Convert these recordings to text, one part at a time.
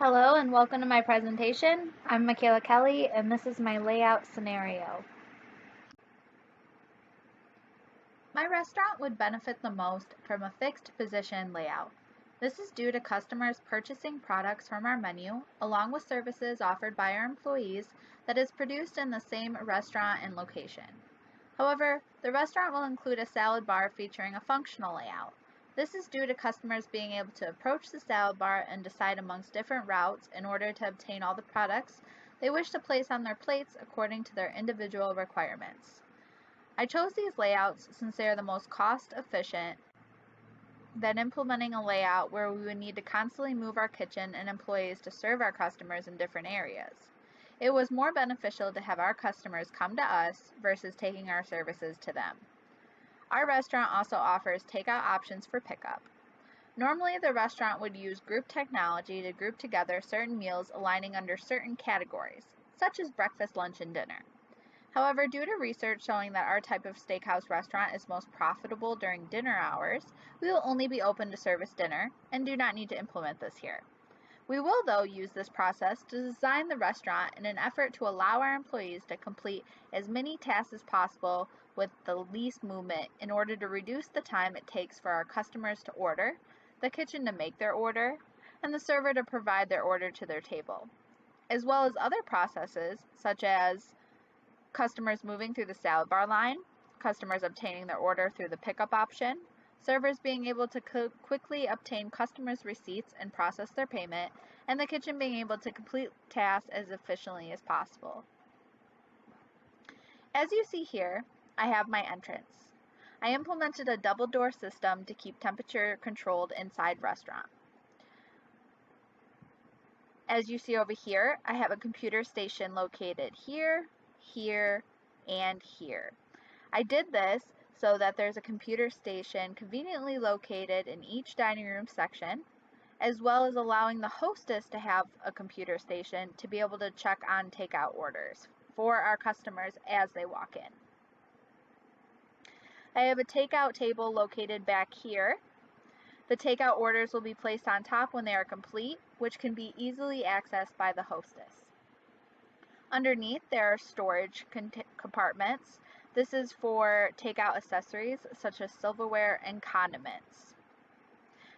Hello and welcome to my presentation. I'm Michaela Kelly and this is my layout scenario. My restaurant would benefit the most from a fixed position layout. This is due to customers purchasing products from our menu, along with services offered by our employees that is produced in the same restaurant and location. However, the restaurant will include a salad bar featuring a functional layout. This is due to customers being able to approach the salad bar and decide amongst different routes in order to obtain all the products they wish to place on their plates according to their individual requirements. I chose these layouts since they are the most cost efficient than implementing a layout where we would need to constantly move our kitchen and employees to serve our customers in different areas. It was more beneficial to have our customers come to us versus taking our services to them. Our restaurant also offers takeout options for pickup. Normally, the restaurant would use group technology to group together certain meals aligning under certain categories, such as breakfast, lunch, and dinner. However, due to research showing that our type of steakhouse restaurant is most profitable during dinner hours, we will only be open to service dinner and do not need to implement this here. We will, though, use this process to design the restaurant in an effort to allow our employees to complete as many tasks as possible with the least movement in order to reduce the time it takes for our customers to order, the kitchen to make their order, and the server to provide their order to their table, as well as other processes such as customers moving through the salad bar line, customers obtaining their order through the pickup option, servers being able to quickly obtain customers' receipts and process their payment, and the kitchen being able to complete tasks as efficiently as possible. As you see here, I have my entrance. I implemented a double door system to keep temperature controlled inside restaurant. As you see over here, I have a computer station located here, here, and here. I did this so that there's a computer station conveniently located in each dining room section, as well as allowing the hostess to have a computer station to be able to check on takeout orders for our customers as they walk in. I have a takeout table located back here. The takeout orders will be placed on top when they are complete, which can be easily accessed by the hostess. Underneath, there are storage compartments. This is for takeout accessories such as silverware and condiments.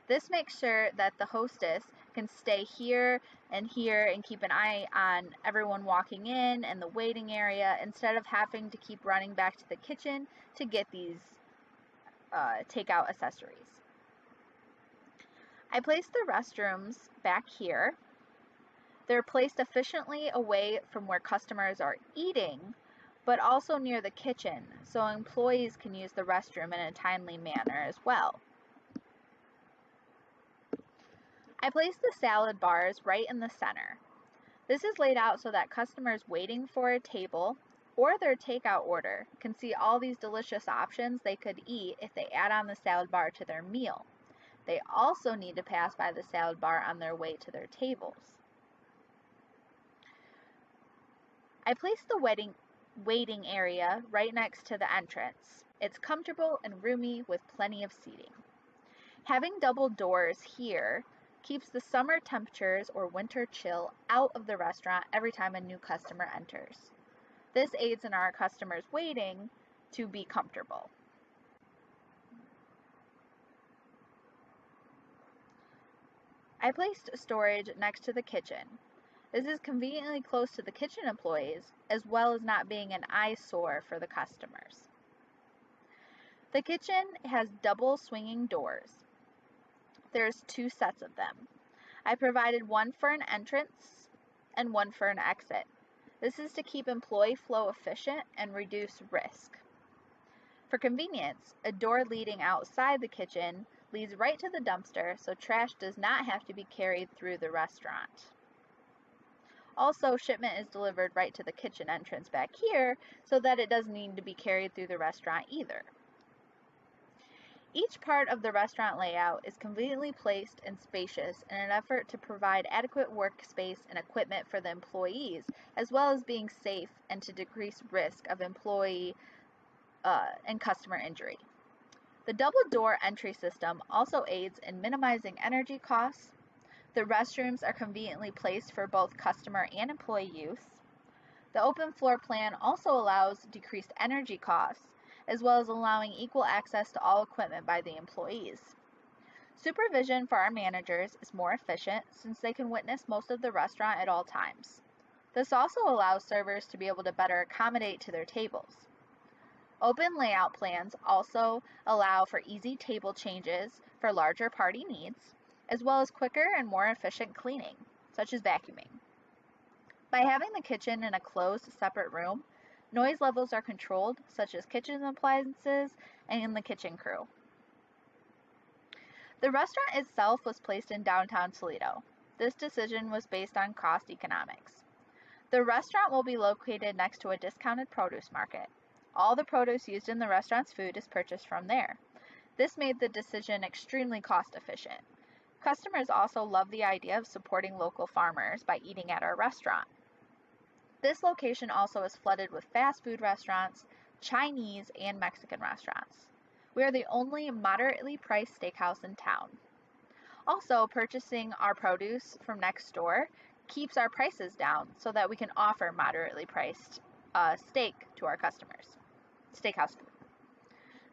This makes sure that the hostess can stay here and keep an eye on everyone walking in and the waiting area instead of having to keep running back to the kitchen to get these takeout accessories. I placed the restrooms back here. They're placed efficiently away from where customers are eating, but also near the kitchen, so employees can use the restroom in a timely manner as well. I placed the salad bars right in the center. This is laid out so that customers waiting for a table or their takeout order can see all these delicious options they could eat if they add on the salad bar to their meal. They also need to pass by the salad bar on their way to their tables. I placed the waiting area right next to the entrance. It's comfortable and roomy with plenty of seating. Having double doors here keeps the summer temperatures or winter chill out of the restaurant every time a new customer enters. This aids in our customers waiting to be comfortable. I placed storage next to the kitchen. This is conveniently close to the kitchen employees, as well as not being an eyesore for the customers. The kitchen has double swinging doors. There's 2 sets of them. I provided one for an entrance and one for an exit. This is to keep employee flow efficient and reduce risk. For convenience, a door leading outside the kitchen leads right to the dumpster, so trash does not have to be carried through the restaurant. Also, shipment is delivered right to the kitchen entrance back here so that it doesn't need to be carried through the restaurant either. Each part of the restaurant layout is conveniently placed and spacious in an effort to provide adequate workspace and equipment for the employees, as well as being safe and to decrease risk of employee and customer injury. The double door entry system also aids in minimizing energy costs. The restrooms are conveniently placed for both customer and employee use. The open floor plan also allows decreased energy costs, as well as allowing equal access to all equipment by the employees. Supervision for our managers is more efficient since they can witness most of the restaurant at all times. This also allows servers to be able to better accommodate to their tables. Open layout plans also allow for easy table changes for larger party needs, as well as quicker and more efficient cleaning, such as vacuuming. By having the kitchen in a closed, separate room, noise levels are controlled, such as kitchen appliances and the kitchen crew. The restaurant itself was placed in downtown Toledo. This decision was based on cost economics. The restaurant will be located next to a discounted produce market. All the produce used in the restaurant's food is purchased from there. This made the decision extremely cost efficient. Customers also love the idea of supporting local farmers by eating at our restaurant. This location also is flooded with fast food restaurants, Chinese, and Mexican restaurants. We are the only moderately priced steakhouse in town. Also, purchasing our produce from next door keeps our prices down so that we can offer moderately priced steak to our customers. Steakhouse food.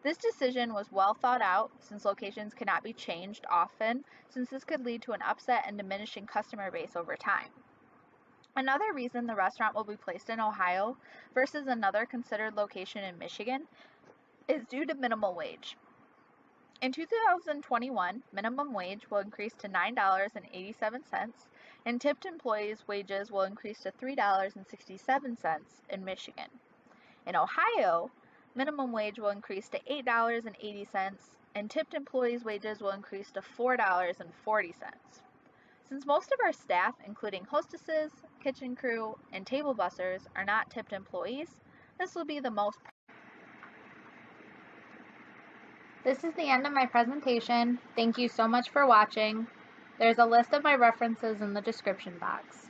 This decision was well thought out since locations cannot be changed often, since this could lead to an upset and diminishing customer base over time. Another reason the restaurant will be placed in Ohio versus another considered location in Michigan is due to minimum wage. In 2021, minimum wage will increase to $9.87, and tipped employees' wages will increase to $3.67 in Michigan. In Ohio, minimum wage will increase to $8.80, and tipped employees' wages will increase to $4.40. Since most of our staff, including hostesses, kitchen crew, and table bussers, are not tipped employees, this will be the most. This is the end of my presentation. Thank you so much for watching. There's a list of my references in the description box.